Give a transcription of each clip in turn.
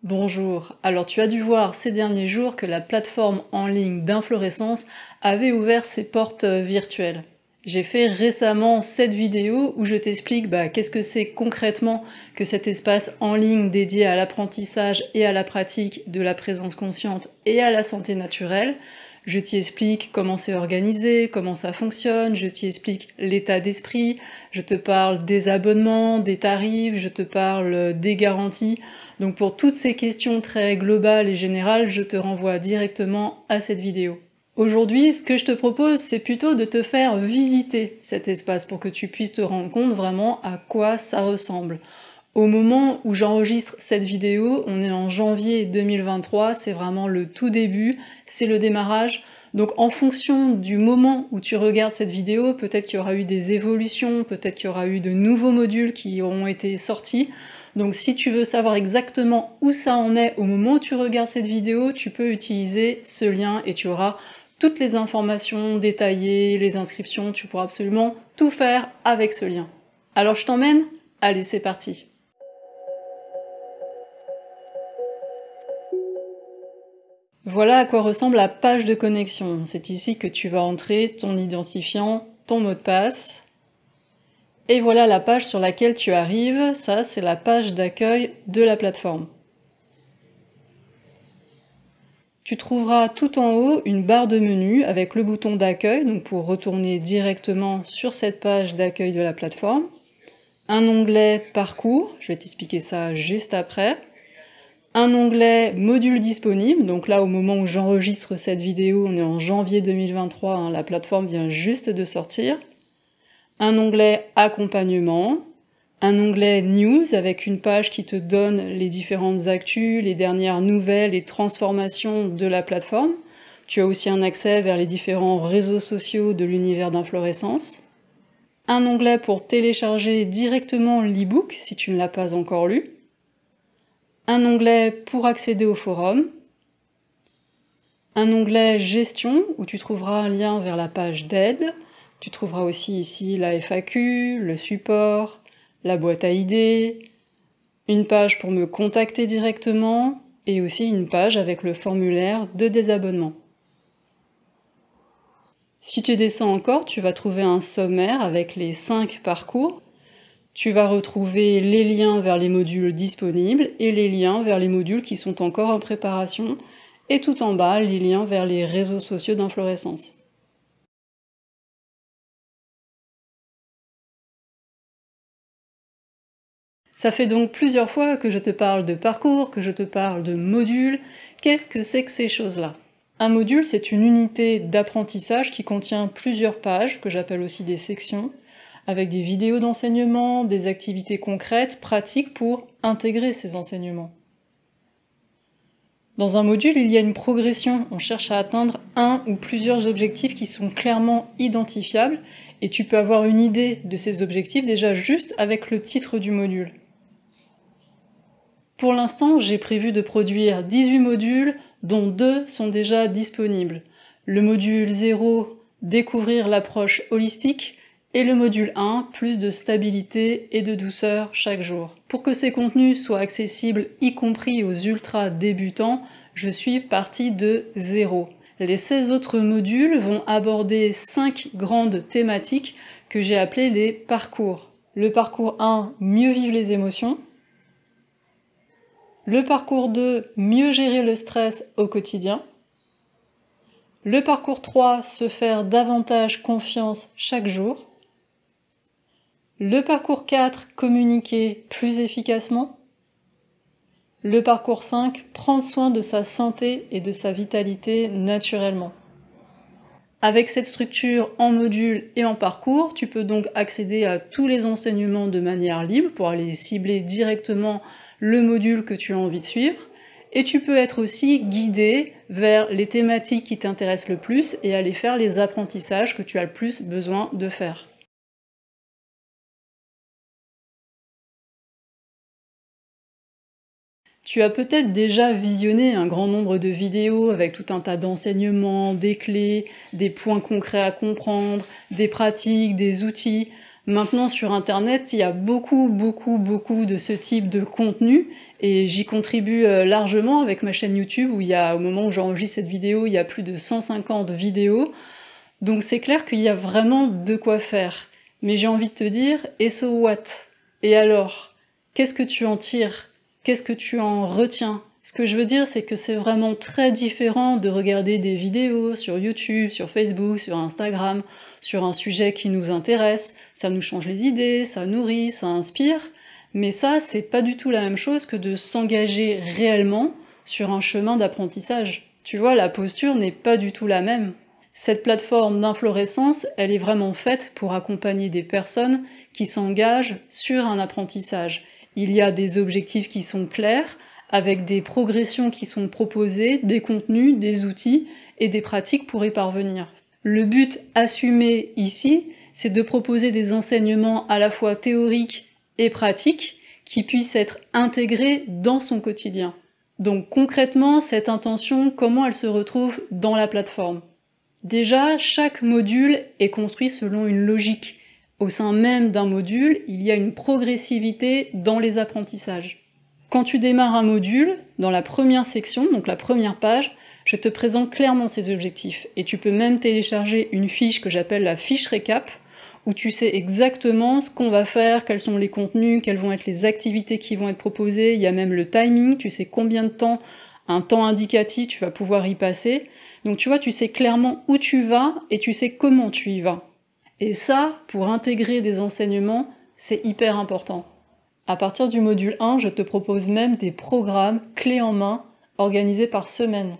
Bonjour, alors tu as dû voir ces derniers jours que la plateforme en ligne d'inflorescence avait ouvert ses portes virtuelles. J'ai fait récemment cette vidéo où je t'explique qu'est-ce que c'est concrètement que cet espace en ligne dédié à l'apprentissage et à la pratique de la présence consciente et à la santé naturelle. Je t'y explique comment c'est organisé, comment ça fonctionne, je t'y explique l'état d'esprit, je te parle des abonnements, des tarifs, je te parle des garanties. Donc pour toutes ces questions très globales et générales, je te renvoie directement à cette vidéo. Aujourd'hui, ce que je te propose, c'est plutôt de te faire visiter cet espace pour que tu puisses te rendre compte vraiment à quoi ça ressemble. Au moment où j'enregistre cette vidéo, on est en janvier 2023, c'est vraiment le tout début, c'est le démarrage. Donc en fonction du moment où tu regardes cette vidéo, peut-être qu'il y aura eu des évolutions, peut-être qu'il y aura eu de nouveaux modules qui auront été sortis. Donc si tu veux savoir exactement où ça en est au moment où tu regardes cette vidéo, tu peux utiliser ce lien et tu auras toutes les informations détaillées, les inscriptions, tu pourras absolument tout faire avec ce lien. Alors je t'emmène? Allez, c'est parti! Voilà à quoi ressemble la page de connexion. C'est ici que tu vas entrer ton identifiant, ton mot de passe. Et voilà la page sur laquelle tu arrives, ça c'est la page d'accueil de la plateforme. Tu trouveras tout en haut une barre de menu avec le bouton d'accueil, donc pour retourner directement sur cette page d'accueil de la plateforme. Un onglet parcours, je vais t'expliquer ça juste après. Un onglet module disponible, donc là au moment où j'enregistre cette vidéo, on est en janvier 2023, la plateforme vient juste de sortir. Un onglet accompagnement, un onglet news avec une page qui te donne les différentes actus, les dernières nouvelles et transformations de la plateforme. Tu as aussi un accès vers les différents réseaux sociaux de l'univers d'inflorescence. Un onglet pour télécharger directement l'e-book si tu ne l'as pas encore lu. Un onglet pour accéder au forum, un onglet gestion où tu trouveras un lien vers la page d'aide, tu trouveras aussi ici la FAQ, le support, la boîte à idées, une page pour me contacter directement et aussi une page avec le formulaire de désabonnement. Si tu descends encore, tu vas trouver un sommaire avec les 5 parcours. Tu vas retrouver les liens vers les modules disponibles et les liens vers les modules qui sont encore en préparation, et tout en bas, les liens vers les réseaux sociaux d'inflorescence. Ça fait donc plusieurs fois que je te parle de parcours, que je te parle de modules. Qu'est-ce que c'est que ces choses-là? Un module, c'est une unité d'apprentissage qui contient plusieurs pages, que j'appelle aussi des sections, avec des vidéos d'enseignement, des activités concrètes, pratiques pour intégrer ces enseignements. Dans un module, il y a une progression, on cherche à atteindre un ou plusieurs objectifs qui sont clairement identifiables, et tu peux avoir une idée de ces objectifs déjà juste avec le titre du module. Pour l'instant, j'ai prévu de produire 18 modules, dont 2 sont déjà disponibles. Le module 0, découvrir l'approche holistique, et le module 1, plus de stabilité et de douceur chaque jour. Pour que ces contenus soient accessibles, y compris aux ultra débutants, je suis partie de 0. Les 16 autres modules vont aborder 5 grandes thématiques que j'ai appelées les parcours. Le parcours 1, mieux vivre les émotions. Le parcours 2, mieux gérer le stress au quotidien. Le parcours 3, se faire davantage confiance chaque jour. Le parcours 4, communiquer plus efficacement. Le parcours 5, prendre soin de sa santé et de sa vitalité naturellement. Avec cette structure en module et en parcours, tu peux donc accéder à tous les enseignements de manière libre pour aller cibler directement le module que tu as envie de suivre. Et tu peux être aussi guidé vers les thématiques qui t'intéressent le plus et aller faire les apprentissages que tu as le plus besoin de faire. Tu as peut-être déjà visionné un grand nombre de vidéos avec tout un tas d'enseignements, des clés, des points concrets à comprendre, des pratiques, des outils. Maintenant, sur Internet, il y a beaucoup de ce type de contenu, et j'y contribue largement avec ma chaîne YouTube, où au moment où j'enregistre cette vidéo, il y a plus de 150 vidéos. Donc c'est clair qu'il y a vraiment de quoi faire. Mais j'ai envie de te dire, et so what? Et alors? Qu'est-ce que tu en tires? Qu'est-ce que tu en retiens? Ce que je veux dire, c'est que c'est vraiment très différent de regarder des vidéos sur YouTube, sur Facebook, sur Instagram, sur un sujet qui nous intéresse. Ça nous change les idées, ça nourrit, ça inspire. Mais ça, c'est pas du tout la même chose que de s'engager réellement sur un chemin d'apprentissage. Tu vois, la posture n'est pas du tout la même. Cette plateforme d'inflorescence, elle est vraiment faite pour accompagner des personnes qui s'engagent sur un apprentissage. Il y a des objectifs qui sont clairs, avec des progressions qui sont proposées, des contenus, des outils et des pratiques pour y parvenir. Le but assumé ici, c'est de proposer des enseignements à la fois théoriques et pratiques qui puissent être intégrés dans son quotidien. Donc concrètement, cette intention, comment elle se retrouve dans la plateforme? Déjà, chaque module est construit selon une logique. Au sein même d'un module, il y a une progressivité dans les apprentissages. Quand tu démarres un module, dans la première section, donc la première page, je te présente clairement ces objectifs. Et tu peux même télécharger une fiche que j'appelle la fiche récap, où tu sais exactement ce qu'on va faire, quels sont les contenus, quelles vont être les activités qui vont être proposées, il y a même le timing, tu sais combien de temps, un temps indicatif, tu vas pouvoir y passer. Donc tu vois, tu sais clairement où tu vas et tu sais comment tu y vas. Et ça, pour intégrer des enseignements, c'est hyper important. À partir du module 1, je te propose même des programmes clés en main organisés par semaine.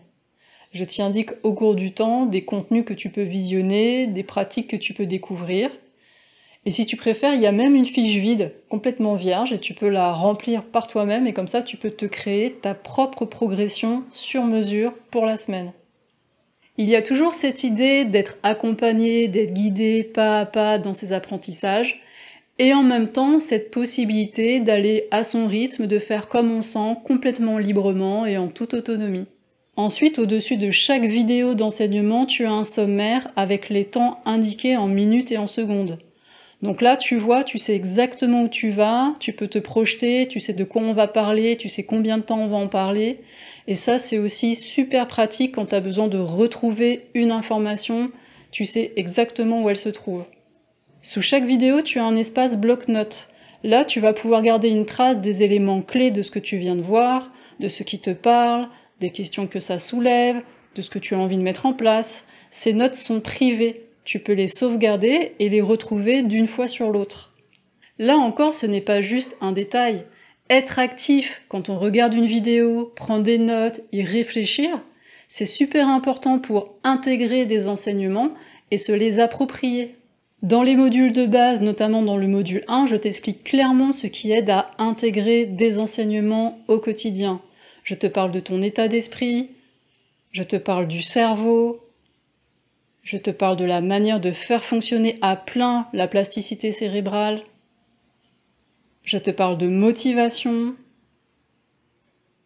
Je t'y indique au cours du temps des contenus que tu peux visionner, des pratiques que tu peux découvrir. Et si tu préfères, il y a même une fiche vide, complètement vierge, et tu peux la remplir par toi-même, et comme ça tu peux te créer ta propre progression sur mesure pour la semaine. Il y a toujours cette idée d'être accompagné, d'être guidé pas à pas dans ses apprentissages, et en même temps cette possibilité d'aller à son rythme, de faire comme on sent, complètement librement et en toute autonomie. Ensuite, au-dessus de chaque vidéo d'enseignement, tu as un sommaire avec les temps indiqués en minutes et en secondes. Donc là, tu vois, tu sais exactement où tu vas, tu peux te projeter, tu sais de quoi on va parler, tu sais combien de temps on va en parler. Et ça, c'est aussi super pratique quand tu as besoin de retrouver une information, tu sais exactement où elle se trouve. Sous chaque vidéo, tu as un espace bloc-notes. Là, tu vas pouvoir garder une trace des éléments clés de ce que tu viens de voir, de ce qui te parle, des questions que ça soulève, de ce que tu as envie de mettre en place. Ces notes sont privées. Tu peux les sauvegarder et les retrouver d'une fois sur l'autre. Là encore, ce n'est pas juste un détail. Être actif quand on regarde une vidéo, prendre des notes, y réfléchir, c'est super important pour intégrer des enseignements et se les approprier. Dans les modules de base, notamment dans le module 1, je t'explique clairement ce qui aide à intégrer des enseignements au quotidien. Je te parle de ton état d'esprit, je te parle du cerveau, je te parle de la manière de faire fonctionner à plein la plasticité cérébrale, je te parle de motivation,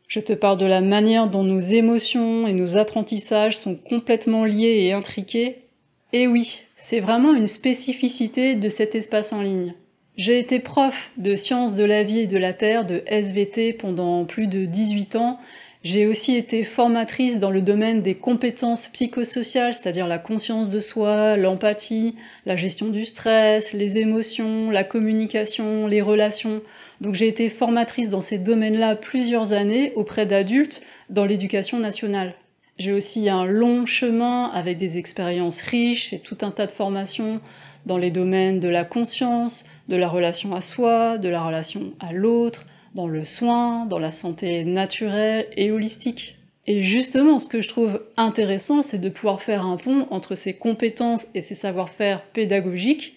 je te parle de la manière dont nos émotions et nos apprentissages sont complètement liés et intriqués. Et oui, c'est vraiment une spécificité de cet espace en ligne. J'ai été prof de sciences de la vie et de la terre, de SVT, pendant plus de 18 ans. J'ai aussi été formatrice dans le domaine des compétences psychosociales, c'est-à-dire la conscience de soi, l'empathie, la gestion du stress, les émotions, la communication, les relations. Donc j'ai été formatrice dans ces domaines-là plusieurs années auprès d'adultes dans l'éducation nationale. J'ai aussi un long chemin avec des expériences riches et tout un tas de formations dans les domaines de la conscience, de la relation à soi, de la relation à l'autre, dans le soin, dans la santé naturelle et holistique. Et justement, ce que je trouve intéressant, c'est de pouvoir faire un pont entre ces compétences et ces savoir-faire pédagogiques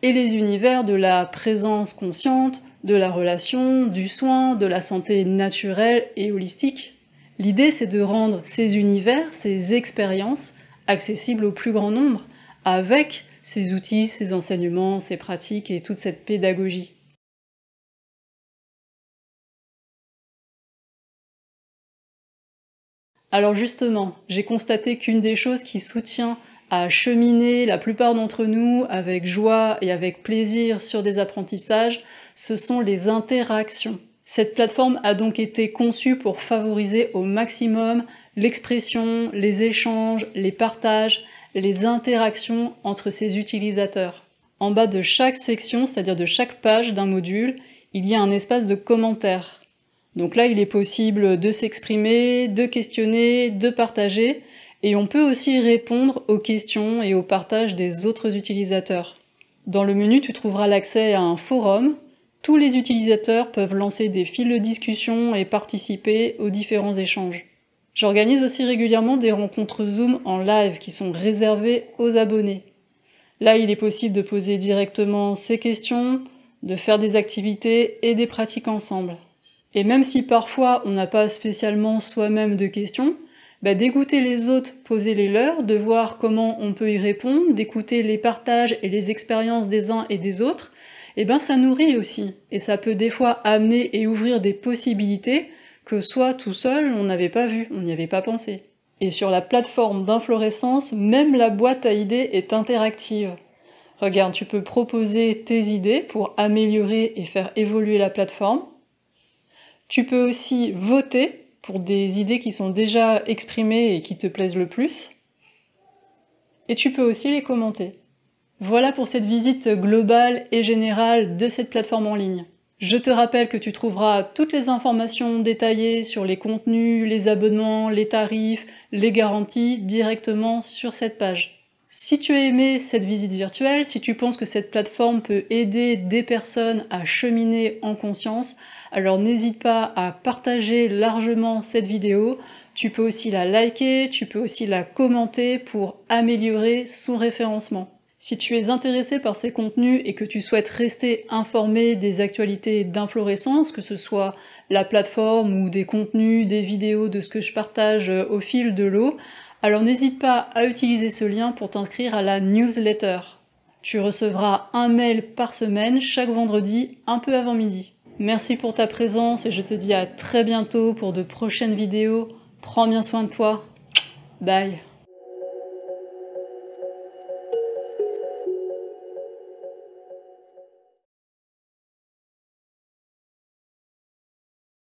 et les univers de la présence consciente, de la relation, du soin, de la santé naturelle et holistique. L'idée, c'est de rendre ces univers, ces expériences, accessibles au plus grand nombre, avec ces outils, ces enseignements, ces pratiques et toute cette pédagogie. Alors justement, j'ai constaté qu'une des choses qui soutient à cheminer la plupart d'entre nous avec joie et avec plaisir sur des apprentissages, ce sont les interactions. Cette plateforme a donc été conçue pour favoriser au maximum l'expression, les échanges, les partages, les interactions entre ses utilisateurs. En bas de chaque section, c'est-à-dire de chaque page d'un module, il y a un espace de commentaires. Donc là, il est possible de s'exprimer, de questionner, de partager, et on peut aussi répondre aux questions et aux partages des autres utilisateurs. Dans le menu, tu trouveras l'accès à un forum. Tous les utilisateurs peuvent lancer des fils de discussion et participer aux différents échanges. J'organise aussi régulièrement des rencontres Zoom en live qui sont réservées aux abonnés. Là, il est possible de poser directement ses questions, de faire des activités et des pratiques ensemble. Et même si parfois on n'a pas spécialement soi-même de questions, d'écouter les autres poser les leurs, de voir comment on peut y répondre, d'écouter les partages et les expériences des uns et des autres, ça nourrit aussi. Et ça peut des fois amener et ouvrir des possibilités que soit tout seul on n'avait pas vu, on n'y avait pas pensé. Et sur la plateforme d'inflorescence, même la boîte à idées est interactive. Regarde, tu peux proposer tes idées pour améliorer et faire évoluer la plateforme. Tu peux aussi voter pour des idées qui sont déjà exprimées et qui te plaisent le plus. Et tu peux aussi les commenter. Voilà pour cette visite globale et générale de cette plateforme en ligne. Je te rappelle que tu trouveras toutes les informations détaillées sur les contenus, les abonnements, les tarifs, les garanties directement sur cette page. Si tu as aimé cette visite virtuelle, si tu penses que cette plateforme peut aider des personnes à cheminer en conscience, alors n'hésite pas à partager largement cette vidéo. Tu peux aussi la liker, tu peux aussi la commenter pour améliorer son référencement. Si tu es intéressé par ces contenus et que tu souhaites rester informé des actualités d'inflorescence, que ce soit la plateforme ou des contenus, des vidéos de ce que je partage au fil de l'eau, alors n'hésite pas à utiliser ce lien pour t'inscrire à la newsletter. Tu recevras un mail par semaine, chaque vendredi, un peu avant midi. Merci pour ta présence et je te dis à très bientôt pour de prochaines vidéos. Prends bien soin de toi. Bye.